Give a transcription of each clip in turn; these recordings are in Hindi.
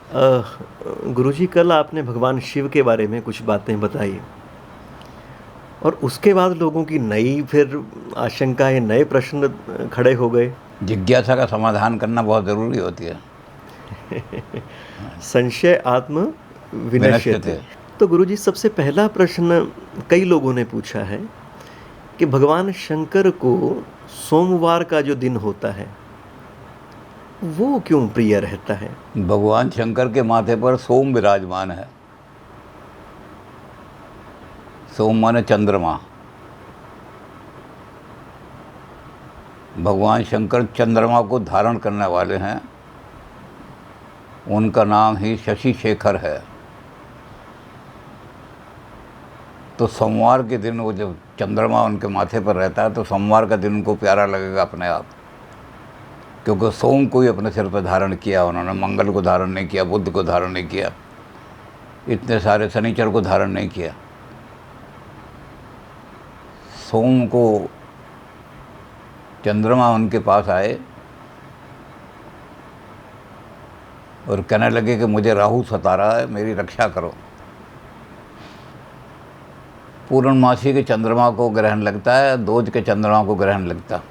अ, गुरुजी कल आपने भगवान शिव के बारे में कुछ बातें बताई और उसके बाद लोगों की नई फिर आशंकाएँ, नए प्रश्न खड़े हो गए। जिज्ञासा का समाधान करना बहुत ज़रूरी होती है। संशय आत्म विनश्यति। विनश्यते। तो गुरुजी सबसे पहला प्रश्न कई लोगों ने पूछा है कि भगवान शंकर को सोमवार का जो दिन होता है, वो क्यों प्रिय रहता है? भगवान शंकर के माथे पर सोम विराजमान है। सोम माने चंद्रमा। भगवान शंकर चंद्रमा को धारण करने वाले हैं। उनका नाम ही शशि शेखर है। तो सोमवार के दिन वो जब चंद्रमा उनके माथे पर रहता है तो सोमवार का दिन उनको प्यारा लगेगा अपने आप, क्योंकि सोम को ही अपने सिर पर धारण किया उन्होंने। मंगल को धारण नहीं किया, बुध को धारण नहीं किया, इतने सारे शनिचर को धारण नहीं किया। सोम को चंद्रमा उनके पास आए और कहने लगे कि मुझे राहु सता रहा है, मेरी रक्षा करो। पूर्णमासी के चंद्रमा को ग्रहण लगता है, दोज के चंद्रमा को ग्रहण लगता।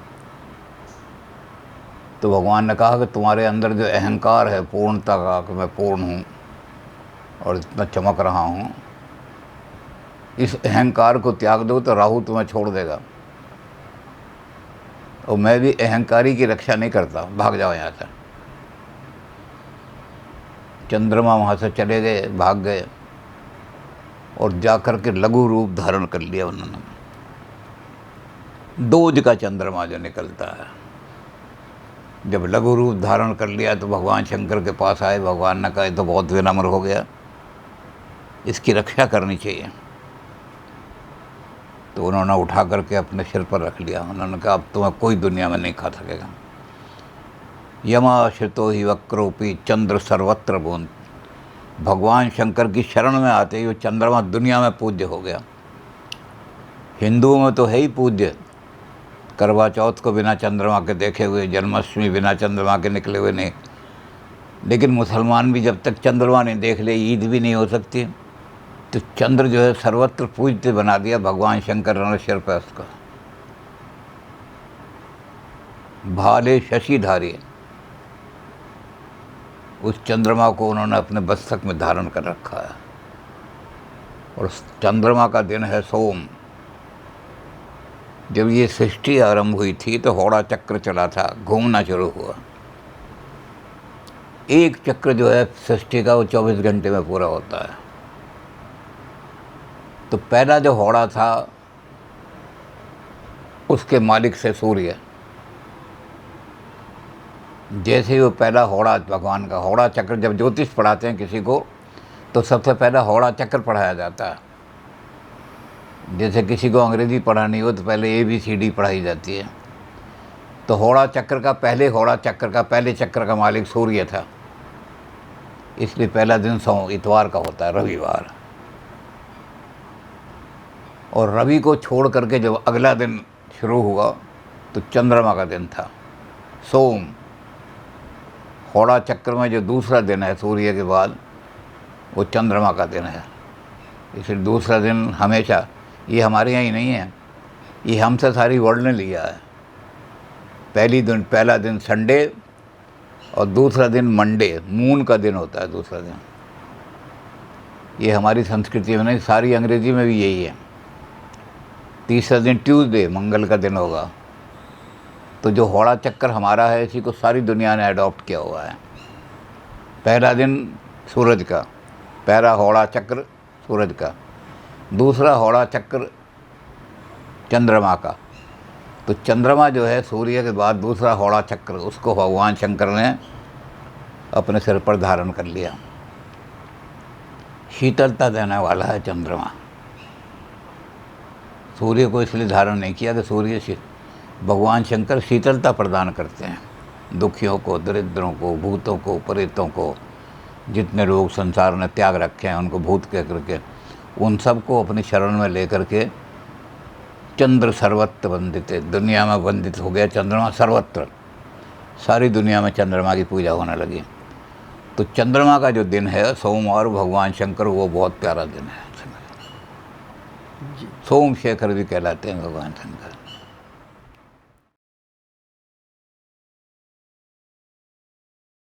तो भगवान ने कहा कि तुम्हारे अंदर जो अहंकार है पूर्णता का, कि मैं पूर्ण हूँ और इतना चमक रहा हूँ, इस अहंकार को त्याग दो तो राहु तुम्हें छोड़ देगा। और मैं भी अहंकारी की रक्षा नहीं करता, भाग जाओ यहाँ से। चंद्रमा वहाँ से चले गए, भाग गए और जाकर के लघु रूप धारण कर लिया उन्होंने। दोज का चंद्रमा जो निकलता है, जब लघु रूप धारण कर लिया तो भगवान शंकर के पास आए। भगवान ने कहा ये तो बहुत विनम्र हो गया, इसकी रक्षा करनी चाहिए। तो उन्होंने उठा करके अपने सिर पर रख लिया। उन्होंने कहा अब तुम्हें कोई दुनिया में नहीं खा सकेगा। यमाश्रितो ही वक्रोपी चंद्र सर्वत्र भून। भगवान शंकर की शरण में आते ही वो चंद्रमा दुनिया में पूज्य हो गया। हिंदुओं में तो है ही पूज्य, करवा चौथ को बिना चंद्रमा के देखे हुए, जन्माष्टमी बिना चंद्रमा के निकले हुए नहीं। लेकिन मुसलमान भी जब तक चंद्रमा नहीं देख ले ईद भी नहीं हो सकती। तो चंद्र जो है सर्वत्र पूज्य बना दिया भगवान शंकर ने सिर पर उसका। भाले शशिधारी, उस चंद्रमा को उन्होंने अपने मस्तक में धारण कर रखा है। और उस चंद्रमा का दिन है सोम। जब ये सृष्टि आरंभ हुई थी तो होड़ा चक्र चला था, घूमना शुरू हुआ। एक चक्र जो है सृष्टि का वो 24 घंटे में पूरा होता है। तो पहला जो होड़ा था उसके मालिक से सूर्य। जैसे ही वो पहला होड़ा, भगवान का होड़ा चक्र, जब ज्योतिष पढ़ाते हैं किसी को तो सबसे पहला होड़ा चक्र पढ़ाया जाता है। जैसे किसी को अंग्रेज़ी पढ़ानी हो तो पहले ABCD पढ़ाई जाती है। तो होड़ा चक्र का पहले चक्र का मालिक सूर्य था, इसलिए पहला दिन इतवार का होता है, रविवार। और रवि को छोड़ करके जब अगला दिन शुरू हुआ तो चंद्रमा का दिन था, सोम। होड़ा चक्र में जो दूसरा दिन है सूर्य के बाद, वो चंद्रमा का दिन है। इसलिए दूसरा दिन हमेशा, ये हमारे यहाँ ही नहीं है, ये हमसे सारी वर्ल्ड ने लिया है। पहला दिन संडे और दूसरा दिन मंडे, मून का दिन होता है दूसरा दिन। ये हमारी संस्कृति में नहीं, सारी अंग्रेज़ी में भी यही है। तीसरा दिन ट्यूसडे, मंगल का दिन होगा। तो जो होड़ा चक्कर हमारा है, इसी को सारी दुनिया ने अडॉप्ट किया हुआ है। पहला दिन सूरज का, पहला होड़ा चक्र सूरज का, दूसरा होड़ा चक्र चंद्रमा का। तो चंद्रमा जो है सूर्य के बाद दूसरा होड़ा चक्र, उसको भगवान शंकर ने अपने सिर पर धारण कर लिया। शीतलता देने वाला है चंद्रमा। सूर्य को इसलिए धारण नहीं किया कि भगवान शंकर शीतलता प्रदान करते हैं दुखियों को, दरिद्रों को, भूतों को, प्रेतों को। जितने लोग संसार ने त्याग रखे हैं उनको भूत कह करके, उन सबको अपनी शरण में लेकर के चंद्र सर्वत्र वंदित है। दुनिया में वंदित हो गया चंद्रमा सर्वत्र, सारी दुनिया में चंद्रमा की पूजा होने लगी। तो चंद्रमा का जो दिन है सोमवार, भगवान शंकर वो बहुत प्यारा दिन है। जी। सोमशेखर भी कहलाते हैं भगवान शंकर।